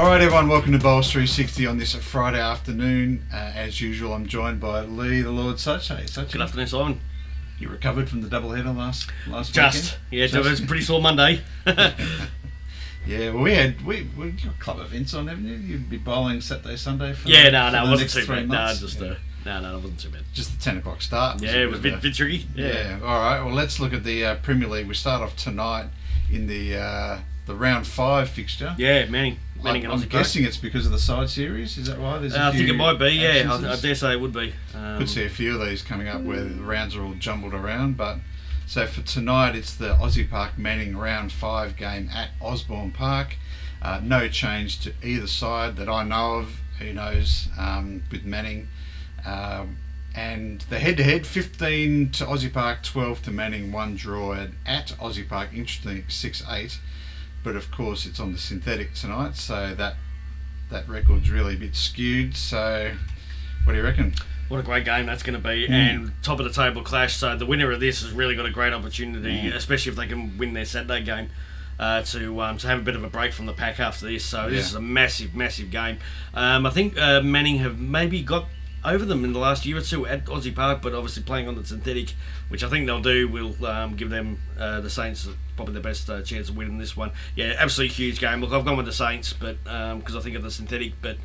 Alright everyone, welcome to Bowls 360 on this Friday afternoon. As usual, I'm joined by Lee, the Lord Such. Hey, Such. Good afternoon, Simon. You recovered from the doubleheader last Just, weekend? yeah, it was a pretty sore Monday. Yeah, well, we got club events on, haven't you? You'd be bowling Saturday, Sunday for Yeah, for it wasn't too 3 bad. months. No, it wasn't too bad. Just the 10 o'clock start. Yeah, it was a bit tricky. Yeah. Alright, well, let's look at the Premier League. We start off tonight in the round 5 fixture. Yeah, Manning and I'm Aussie guessing it's because of the side series, is that right? I think it might be, yeah. I dare say it would be. Could see a few of these coming up where the rounds are all jumbled around, but so for tonight it's the Aussie Park Manning round 5 game at Osborne Park. No change to either side that I know of. Who knows with Manning. And the head-to-head, 15 to Aussie Park, 12 to Manning, 1 draw at Aussie Park. Interesting, 6-8. But of course it's on the synthetic tonight, so that record's really a bit skewed. So what do you reckon? What a great game that's going to be, and top of the table clash. So the winner of this has really got a great opportunity, especially if they can win their Saturday game, to have a bit of a break from the pack after this. So this is a massive game. I think Manning have maybe got over them in the last year or two at Aussie Park, but obviously playing on the synthetic, which I think they'll do, will give them the Saints probably the best chance of winning this one. Yeah, absolutely huge game. Look, I've gone with the Saints, but because I think of the synthetic, but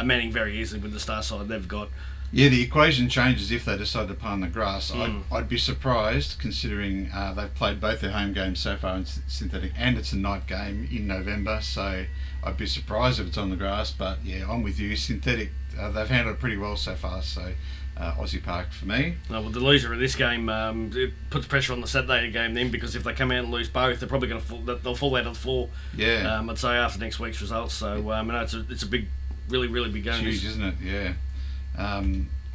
Manning very easily with the star side they've got. Yeah, the equation changes if they decide to play on the grass. I'd be surprised, considering they've played both their home games so far in synthetic, and it's a night game in November, so I'd be surprised if it's on the grass. But yeah, I'm with you. Synthetic, they've handled it pretty well so far, so Aussie Park for me. Well, the loser of this game, it puts pressure on the Saturday game then, because if they come out and lose both, they're probably going to they'll fall out of the floor. Yeah. I'd say after next week's results. So I know it's a big, really big game. It's huge, isn't it? Yeah.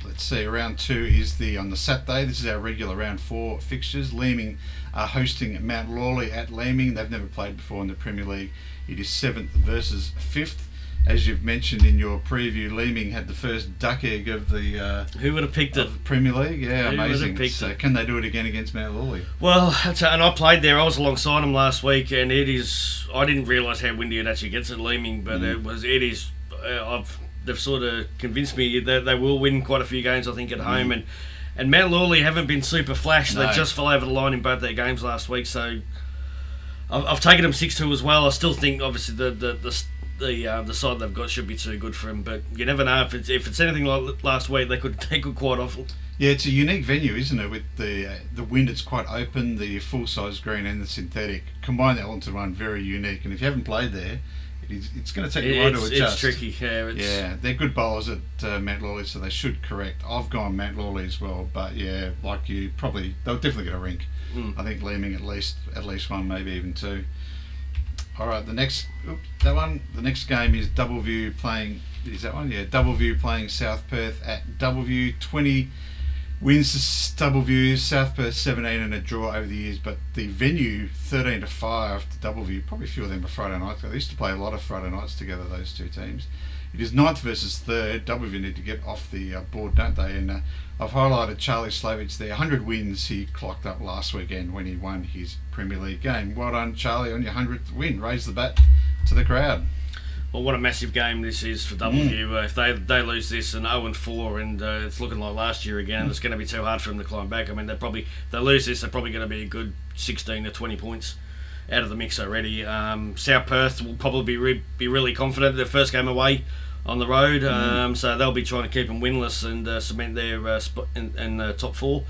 Let's see, round 2 is on the Saturday. This is our regular round 4 fixtures. Leeming are hosting Mount Lawley at Leeming. They've never played before in the Premier League. It is 7th versus 5th. As you've mentioned in your preview, Leeming had the first duck egg of the who would have picked it? Premier League. Yeah, who amazing. So it? Can they do it again against Mount Lawley? Well, and I played there. I was alongside them last week, and it is. I didn't realise how windy it actually gets at Leeming, but it is. They've sort of convinced me that they will win quite a few games, I think, at home. And Mount Lawley haven't been super flash. No. They just fell over the line in both their games last week. So I've taken them 6-2 as well. I still think, obviously, the side they've got should be too good for them. But you never know. If it's anything like last week, they could quite often. Yeah, it's a unique venue, isn't it? With the wind, it's quite open. The full-size green and the synthetic. Combine that all into one, very unique. And if you haven't played there, it's going to take a while to adjust. It's tricky, yeah. They're good bowlers at Mount Lawley, so they should correct. I've gone Mount Lawley as well, but yeah, like you, they'll definitely get a rink. I think Leeming at least one, maybe even 2. All right, the next game is Doubleview playing. Is that one? Yeah, Doubleview playing South Perth at Doubleview. 20 wins to Doubleview, South Perth 17 and a draw over the years, but the venue 13-5 to Doubleview. Probably a few of them are Friday nights. They used to play a lot of Friday nights together, those two teams. It is 9th versus 3rd. Doubleview need to get off the board, don't they? And I've highlighted Charlie Slavich there. 100 wins he clocked up last weekend when he won his Premier League game. Well done, Charlie, on your 100th win. Raise the bat to the crowd. Well, what a massive game this is for Doubleview. If they lose this and 0-4, and it's looking like last year again, it's going to be too hard for them to climb back. I mean, if they lose this, they're probably going to be a good 16 to 20 points out of the mix already. South Perth will probably be really confident. Their first game away on the road, so they'll be trying to keep them winless and cement their spot in the top 4.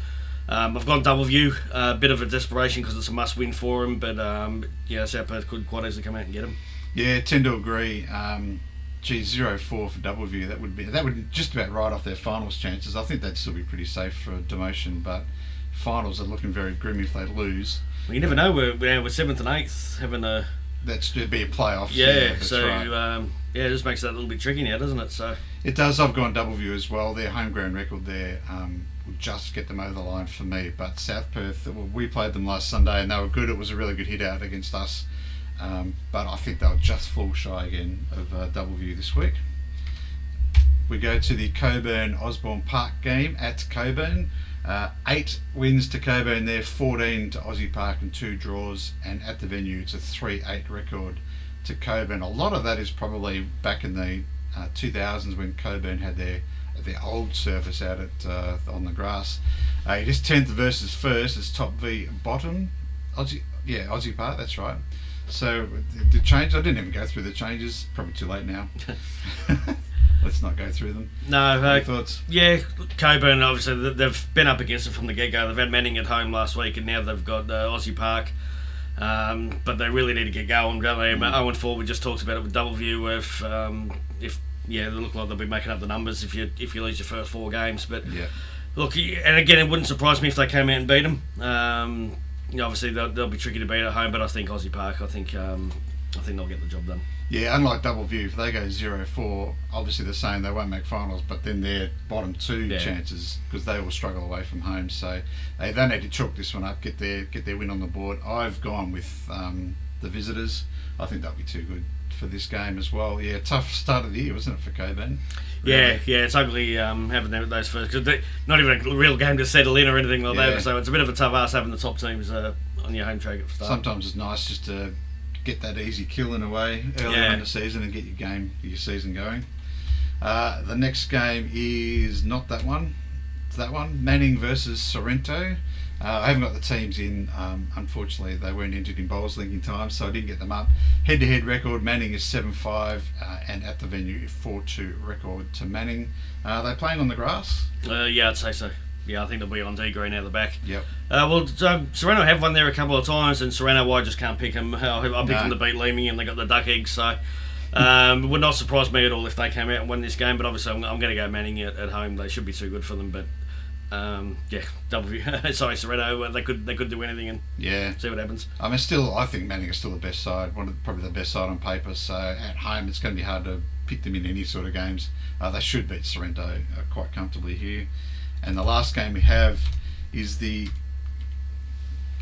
I've gone Doubleview, a bit of a desperation because it's a must-win for them, but South Perth could quite easily come out and get them. Yeah, tend to agree. 0-4 for Doubleview. That would just about write off their finals chances. I think they'd still be pretty safe for demotion, but finals are looking very grim if they lose. Well, you never know. We're 7th and 8th having a. That's to be a playoff. Yeah, that's so right. It just makes that a little bit tricky now, doesn't it? So it does. I've gone Doubleview as well. Their home ground record there will just get them over the line for me. But South Perth, we played them last Sunday and they were good. It was a really good hit out against us. But I think they'll just fall shy again of Doubleview this week. We go to the Coburn Osborne Park game at Coburn. 8 wins to Coburn there, 14 to Aussie Park and 2 draws, and at the venue it's a 3-8 record. to Coburn. A lot of that is probably back in the 2000s when Coburn had their old surface out at on the grass. It is 10th versus first. It's top v bottom. Aussie Park. That's right. So the change. I didn't even go through the changes. Probably too late now. Let's not go through them. No. Any thoughts? Yeah, Coburn, obviously, they've been up against it from the get-go. They've had Manning at home last week, and now they've got Aussie Park. But they really need to get going, don't they? Owen Forward just talked about it with Doubleview. If they look like they'll be making up the numbers if you lose your first 4 games. But Yeah. look, and again, it wouldn't surprise me if they came out and beat them. Obviously, they'll be tricky to beat at home, but I think Aussie Park, I think they'll get the job done. Yeah, unlike Doubleview, if they go 0-4, obviously they're saying they won't make finals, but then their bottom 2 chances, because they will struggle away from home. So they need to chalk this one up, get their win on the board. I've gone with the visitors. I think they'll be too good for this game as well. Yeah, tough start of the year, wasn't it, for Coburn? Really? Yeah, it's ugly having those first, because not even a real game to settle in or anything like that. So it's a bit of a tough ask having the top teams on your home track at the start. Sometimes it's nice just to get that easy kill in a way earlier in the season and get your season going. The next game is not that one. It's that one. Manning versus Sorrento. I haven't got the teams in. Unfortunately, they weren't entered in Bowls linking time, so I didn't get them up. Head-to-head record, Manning is 7-5, and at the venue, 4-2 record to Manning. Are they playing on the grass? Yeah, I'd say so. Yeah, I think they'll be on D green out the back. Yep. Serrano have won there a couple of times, and Serrano, I just can't pick them. I picked them to beat Leaming, and they got the duck eggs, so it would not surprise me at all if they came out and won this game. But obviously, I'm going to go Manning at home. They should be too good for them, but Serrano, they could do anything and see what happens. I think Manning is still the best side, probably the best side on paper. So at home, it's going to be hard to pick them in any sort of games. They should beat Sorrento quite comfortably here. And the last game we have is the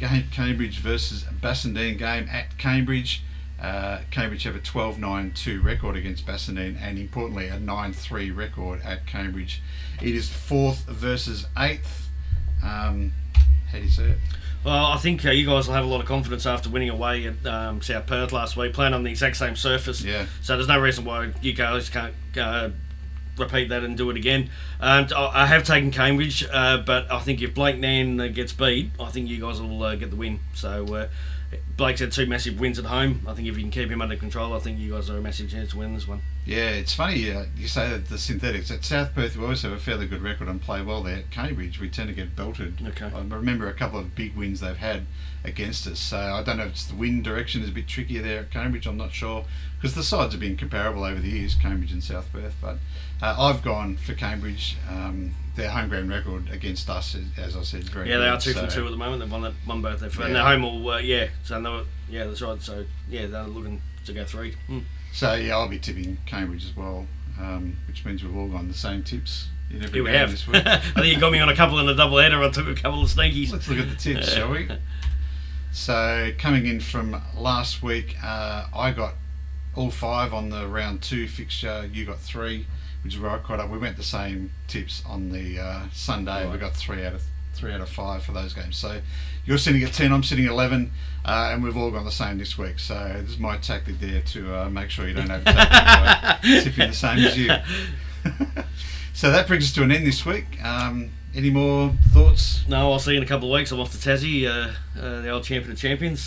Cambridge versus Bassendean game at Cambridge. Cambridge have a 12-9-2 record against Bassendean, and importantly a 9-3 record at Cambridge. It is 4th versus 8th. How do you see it? Well, I think you guys will have a lot of confidence after winning away at South Perth last week, playing on the exact same surface. Yeah. So there's no reason why you guys can't repeat that and do it again. I have taken Cambridge, but I think if Blake Nan gets beat, I think you guys will get the win. So Blake's had 2 massive wins at home. I think if you can keep him under control, I think you guys are a massive chance to win this one. Yeah, it's funny you say that the synthetics. At South Perth, we always have a fairly good record and play well there. At Cambridge, we tend to get belted. Okay. I remember a couple of big wins they've had against us. So I don't know if it's the wind direction is a bit trickier there at Cambridge. I'm not sure, because the sides have been comparable over the years, Cambridge and South Perth. But I've gone for Cambridge. Their home ground record against us, as I said, very good. They are 2 from 2 at the moment. They've won both their and their home will so that's right. So they're looking to go 3. So I'll be tipping Cambridge as well, which means we've all gone the same tips in every game game this week. I think you got me on a couple in a double header. I took a couple of sneakies. Let's look at the tips, shall we? So coming in from last week, I got all 5 on the round 2 fixture. You got 3, which is where I caught up. We went the same tips on the Sunday. Right. We got 3 out of 5 for those games. So you're sitting at 10, I'm sitting at 11, and we've all gone the same this week. So this is my tactic there to make sure you don't overtake me by tipping the same as you. So that brings us to an end this week. Any more thoughts? No, I'll see you in a couple of weeks. I'm off to Tassie, the old champion of champions.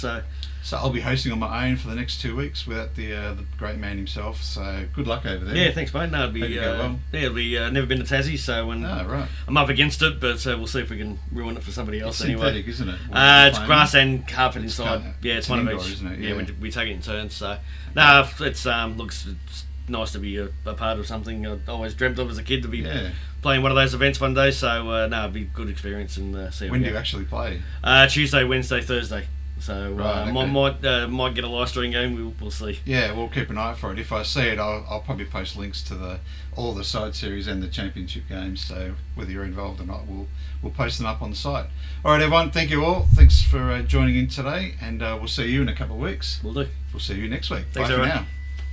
So I'll be hosting on my own for the next 2 weeks without the great man himself. So good luck over there. Yeah, thanks, mate. No, it'll be never been to Tassie, so right. I'm up against it, but we'll see if we can ruin it for somebody else. It's anyway. Synthetic, isn't it? It's grass and carpet inside. It's one indoor, of each. Isn't it? Yeah, we take it in turns. So it's it's nice to be a part of something I always dreamt of as a kid, to be playing one of those events one day. So it'd be a good experience and see. When do you actually play? Tuesday, Wednesday, Thursday. So might get a live stream game. We'll see. Yeah, we'll keep an eye out for it. If I see it, I'll probably post links to all the side series and the championship games. So whether you're involved or not, we'll post them up on the site. All right, everyone. Thank you all. Thanks for joining in today, and we'll see you in a couple of weeks. Will do. We'll see you next week. Thanks, Bye for everyone. now.